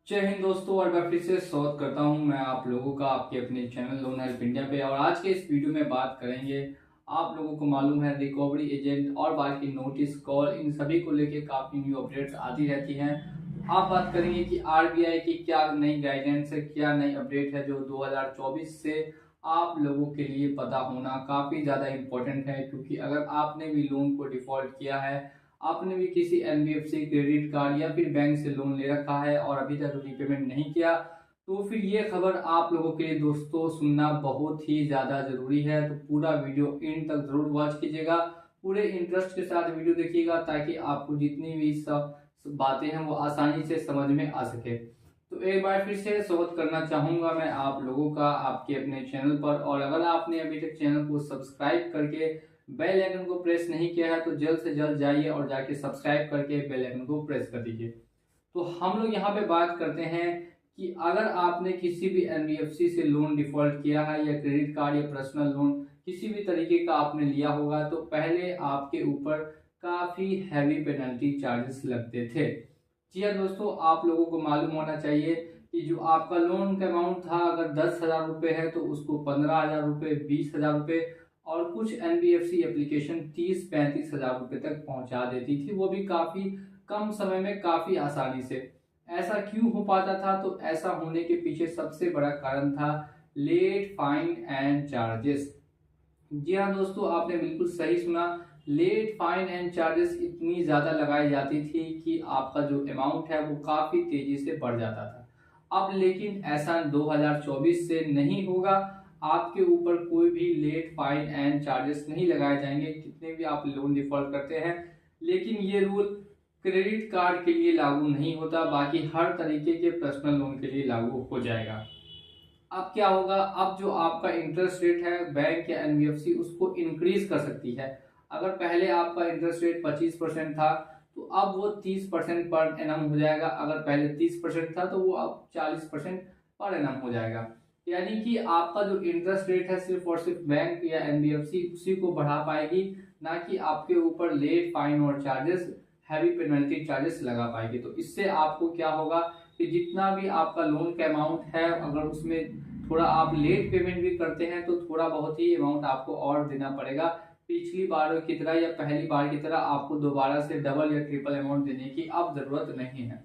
जय हिंद दोस्तों, और मैं फिर से स्वागत करता हूं मैं आप लोगों का आपके अपने चैनल लोन हेल्प इंडिया पे। और आज के इस वीडियो में बात करेंगे, आप लोगों को मालूम है रिकवरी एजेंट और बाकी नोटिस कॉल इन सभी को लेके काफ़ी न्यू अपडेट्स आती रहती हैं। आप बात करेंगे कि आरबीआई की क्या नई गाइडेंस है, क्या नई अपडेट है जो 2024 से आप लोगों के लिए पता होना काफ़ी ज़्यादा इम्पोर्टेंट है। क्योंकि अगर आपने भी लोन को डिफ़ॉल्ट किया है, आपने भी किसी एनबीएफसी क्रेडिट कार्ड या फिर बैंक से लोन ले रखा है और अभी तक रीपेमेंट नहीं किया, तो फिर ये खबर आप लोगों के लिए दोस्तों सुनना बहुत ही ज़्यादा ज़रूरी है। तो पूरा वीडियो एंड तक ज़रूर वॉच कीजिएगा, पूरे इंटरेस्ट के साथ वीडियो देखिएगा ताकि आपको जितनी भी सब बातें हैं वो आसानी से समझ में आ सके। तो एक बार फिर से स्वागत करना चाहूँगा मैं आप लोगों का आपके अपने चैनल पर। और अगर आपने अभी तक चैनल को सब्सक्राइब करके बेल आइकन को प्रेस नहीं किया है तो जल्द से जल्द जाइए और जाके सब्सक्राइब करके बेल आइकन को प्रेस कर दीजिए। तो हम लोग यहाँ पे बात करते हैं कि अगर आपने किसी भी एनबीएफसी से लोन डिफॉल्ट किया है या क्रेडिट कार्ड या पर्सनल लोन किसी भी तरीके का आपने लिया होगा, तो पहले आपके ऊपर काफ़ी हैवी पेनल्टी चार्जेस लगते थे। जी हाँ दोस्तों, आप लोगों को मालूम होना चाहिए कि जो आपका लोन का अमाउंट था, अगर 10,000 रुपये है तो उसको 15,000 रुपये, 20,000 रुपये और कुछ एनबीएफसी एप्लीकेशन 30-35 हज़ार रुपये तक पहुंचा देती थी, वो भी काफ़ी कम समय में काफ़ी आसानी से। ऐसा क्यों हो पाता था? तो ऐसा होने के पीछे सबसे बड़ा कारण था लेट फाइन एंड चार्जेस। जी हाँ दोस्तों, आपने बिल्कुल सही सुना। लेट फाइन एंड चार्जेस इतनी ज़्यादा लगाई जाती थी कि आपका जो अमाउंट है वो काफ़ी तेज़ी से बढ़ जाता था। अब लेकिन ऐसा 2024 से नहीं होगा। आपके ऊपर कोई भी लेट फाइन एंड चार्जेस नहीं लगाए जाएंगे कितने भी आप लोन डिफॉल्ट करते हैं। लेकिन ये रूल क्रेडिट कार्ड के लिए लागू नहीं होता, बाकी हर तरीके के पर्सनल लोन के लिए लागू हो जाएगा। अब क्या होगा, अब जो आपका इंटरेस्ट रेट है बैंक या एनबीएफसी उसको इंक्रीज कर सकती है। अगर पहले आपका इंटरेस्ट रेट 25% था तो अब वो 30% पर एनम हो जाएगा। अगर पहले 30% था तो वो अब 40% पर एनम हो जाएगा। यानी कि आपका जो इंटरेस्ट रेट है सिर्फ और सिर्फ बैंक या एनबीएफसी उसी को बढ़ा पाएगी, ना कि आपके ऊपर लेट फाइन और चार्जेस हैवी पेनल्टी चार्जेस लगा पाएगी। तो इससे आपको क्या होगा कि जितना भी आपका लोन का अमाउंट है, अगर उसमें थोड़ा आप लेट पेमेंट भी करते हैं तो थोड़ा बहुत ही अमाउंट आपको और देना पड़ेगा। पिछली बार की तरह या पहली बार की तरह आपको दोबारा से डबल या ट्रिपल अमाउंट देने की अब जरूरत नहीं है।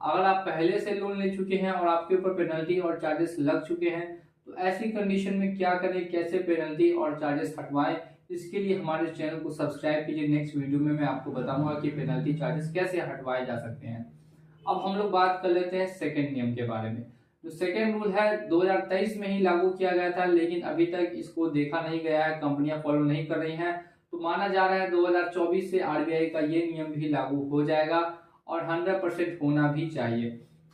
अगर आप पहले से लोन ले चुके हैं और आपके ऊपर पेनल्टी और चार्जेस लग चुके हैं, तो ऐसी कंडीशन में क्या करें, कैसे पेनल्टी और चार्जेस हटवाएं, इसके लिए हमारे चैनल को सब्सक्राइब कीजिए। नेक्स्ट वीडियो में मैं आपको बताऊंगा कि पेनल्टी चार्जेस कैसे हटवाए जा सकते हैं। अब हम लोग बात कर लेते हैं सेकेंड नियम के बारे में। जो सेकेंड रूल है 2023 में ही लागू किया गया था, लेकिन अभी तक इसको देखा नहीं गया है, कंपनियां फॉलो नहीं कर रही हैं। तो माना जा रहा है 2024 से आरबीआई का ये नियम भी लागू हो जाएगा और 100% होना भी चाहिए।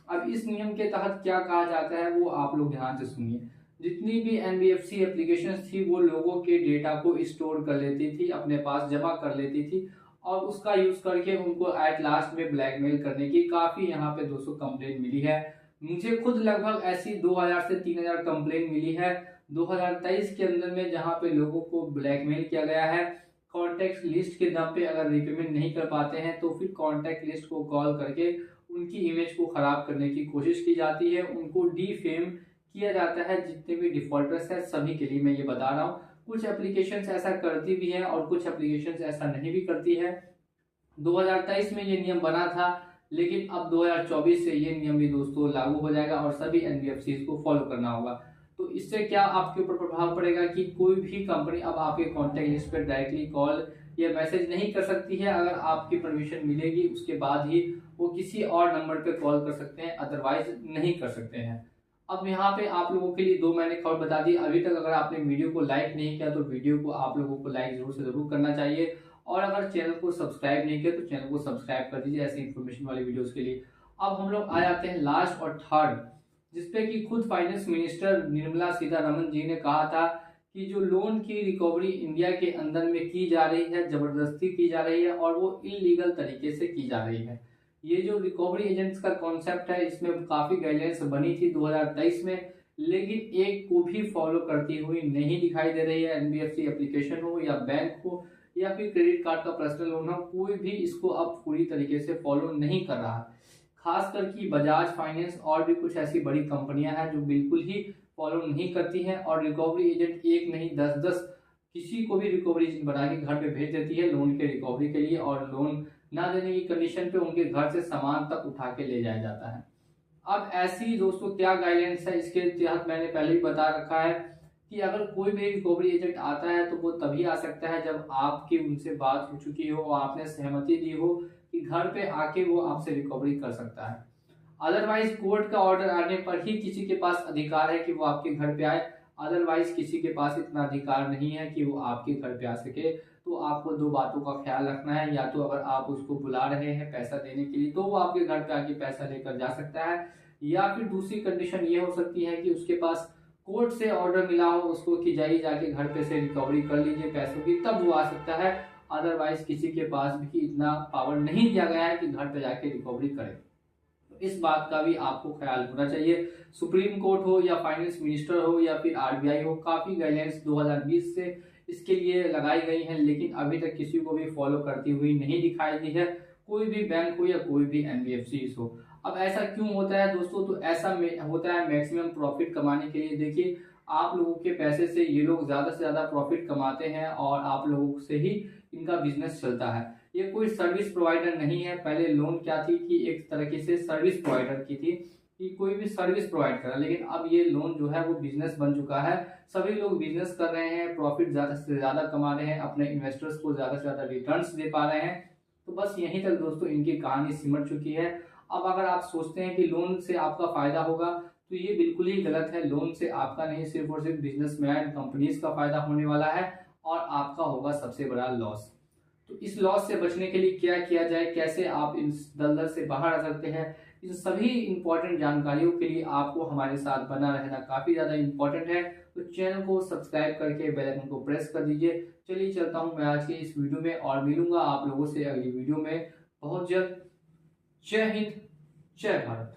अब इस नियम के तहत क्या कहा जाता है वो आप लोग ध्यान से सुनिए। जितनी भी एनबीएफसी एप्लीकेशन थी वो लोगों के डेटा को स्टोर कर लेती थी, अपने पास जमा कर लेती थी और उसका यूज करके उनको एट लास्ट में ब्लैकमेल करने की काफी यहाँ पे 200 कंप्लेन मिली है। मुझे खुद लगभग ऐसी 2000 से 3000 कंप्लेन मिली है 2023 के अंदर में, जहाँ पे लोगों को ब्लैकमेल किया गया है। कॉन्टेक्ट लिस्ट के दम पे अगर रिपेमेंट नहीं कर पाते हैं तो फिर कॉन्टेक्ट लिस्ट को कॉल करके उनकी इमेज को खराब करने की कोशिश की जाती है, उनको डीफेम किया जाता है। जितने भी डिफॉल्टर्स हैं सभी के लिए मैं ये बता रहा हूँ। कुछ एप्लीकेशंस ऐसा करती भी हैं और कुछ एप्लीकेशंस ऐसा नहीं भी करती है। 2023 में ये नियम बना था, लेकिन अब 2024 से ये नियम भी दोस्तों लागू हो जाएगा और सभी एनबीएफसी को फॉलो करना होगा। तो इससे क्या आपके ऊपर प्रभाव पड़ेगा कि कोई भी कंपनी अब आपके कॉन्टैक्ट लिस्ट पर डायरेक्टली कॉल या मैसेज नहीं कर सकती है। अगर आपकी परमिशन मिलेगी उसके बाद ही वो किसी और नंबर पे कॉल कर सकते हैं, अदरवाइज नहीं कर सकते हैं। अब यहाँ पे आप लोगों के लिए दो मैंने खबर बता दी। अभी तक अगर आपने वीडियो को लाइक नहीं किया तो वीडियो को आप लोगों को लाइक जरूर से जरूर करना चाहिए। और अगर चैनल को सब्सक्राइब नहीं किया तो चैनल को सब्सक्राइब कर दीजिए ऐसी इन्फॉर्मेशन वाली वीडियोस के लिए। अब हम लोग आ जाते हैं लास्ट और थर्ड, जिसपे कि खुद फाइनेंस मिनिस्टर निर्मला सीतारमन जी ने कहा था कि जो लोन की रिकवरी इंडिया के अंदर में की जा रही है, जबरदस्ती की जा रही है और वो इलीगल तरीके से की जा रही है। ये जो रिकवरी एजेंट्स का कॉन्सेप्ट है इसमें काफी गाइडलाइंस बनी थी 2023 में, लेकिन एक को भी फॉलो करती हुई नहीं दिखाई दे रही है। एनबीएफसी एप्लीकेशन हो या बैंक हो या फिर क्रेडिट कार्ड का पर्सनल लोन हो, कोई भी इसको अब पूरी तरीके से फॉलो नहीं कर रहा। खासकर कि बजाज फाइनेंस और भी कुछ ऐसी बड़ी कंपनियां हैं जो बिल्कुल ही फॉलो नहीं करती हैं और रिकवरी एजेंट एक नहीं 10-10 किसी को भी रिकवरी एजेंट बना के घर पे भेज देती है लोन के रिकवरी के लिए, और लोन ना देने की कंडीशन पे उनके घर से सामान तक उठा के ले जाया जाता है। अब ऐसी दोस्तों क्या गाइडेंस है, इसके तहत मैंने पहले ही बता रखा है कि अगर कोई भी रिकवरी एजेंट आता है तो वो तभी आ सकता है जब आपकी उनसे बात हो चुकी हो, आपने सहमति दी हो कि घर पे आके वो आपसे रिकवरी कर सकता है। अदरवाइज कोर्ट का ऑर्डर आने पर ही किसी के पास अधिकार है कि वो आपके घर पे आए, अदरवाइज किसी के पास इतना अधिकार नहीं है कि वो आपके घर पे आ सके। तो आपको दो बातों का ख्याल रखना है, या तो अगर आप उसको बुला रहे हैं पैसा देने के लिए तो वो आपके घर पे आके पैसा लेकर जा सकता है, या फिर दूसरी कंडीशन ये हो सकती है कि उसके पास कोर्ट से ऑर्डर मिला हो उसको कि जाइए जाके घर पे से रिकवरी कर लीजिए पैसों की, तब वो आ सकता है। अदरवाइज किसी के पास भी इतना पावर नहीं दिया गया है कि घर पे जाके रिकवरी करे। इस बात का भी आपको ख्याल होना चाहिए। सुप्रीम कोर्ट हो या फाइनेंस मिनिस्टर हो या फिर आरबीआई हो, काफी गाइडलाइंस 2020 से इसके लिए लगाई गई हैं, लेकिन अभी तक किसी को भी फॉलो करती हुई नहीं दिखाई दी है, कोई भी बैंक हो या कोई भी एनबीएफसी हो। अब ऐसा क्यों होता है दोस्तों? तो ऐसा होता है मैक्सिमम प्रॉफिट कमाने के लिए। देखिए, आप लोगों के पैसे से ये लोग ज्यादा से ज्यादा प्रॉफिट कमाते हैं और आप लोगों से ही इनका बिजनेस चलता है। ये कोई सर्विस प्रोवाइडर नहीं है। पहले लोन क्या थी कि एक तरीके से सर्विस प्रोवाइडर की थी कि कोई भी सर्विस प्रोवाइड करा, लेकिन अब ये लोन जो है वो बिजनेस बन चुका है। सभी लोग बिजनेस कर रहे हैं, प्रॉफिट ज्यादा से ज्यादा कमा रहे हैं, अपने इन्वेस्टर्स को ज्यादा से ज्यादा रिटर्न्स दे पा रहे हैं। तो बस यहीं तक दोस्तों इनकी कहानी सिमट चुकी है। अब अगर आप सोचते हैं कि लोन से आपका फायदा होगा तो ये बिल्कुल ही गलत है। लोन से आपका नहीं, सिर्फ और सिर्फ बिजनेसमैन कंपनीज का फायदा होने वाला है और आपका होगा सबसे बड़ा लॉस। तो इस लॉस से बचने के लिए क्या किया जाए, कैसे आप इस दलदल से बाहर आ सकते हैं, इन सभी इंपॉर्टेंट जानकारियों के लिए आपको हमारे साथ बना रहना काफी ज्यादा इंपॉर्टेंट है। तो चैनल को सब्सक्राइब करके बेल आइकन को प्रेस कर दीजिए। चलिए चलता हूं मैं आज के इस वीडियो में और मिलूंगा आप लोगों से अगली वीडियो में बहुत जल्द। जय हिंद, जय भारत।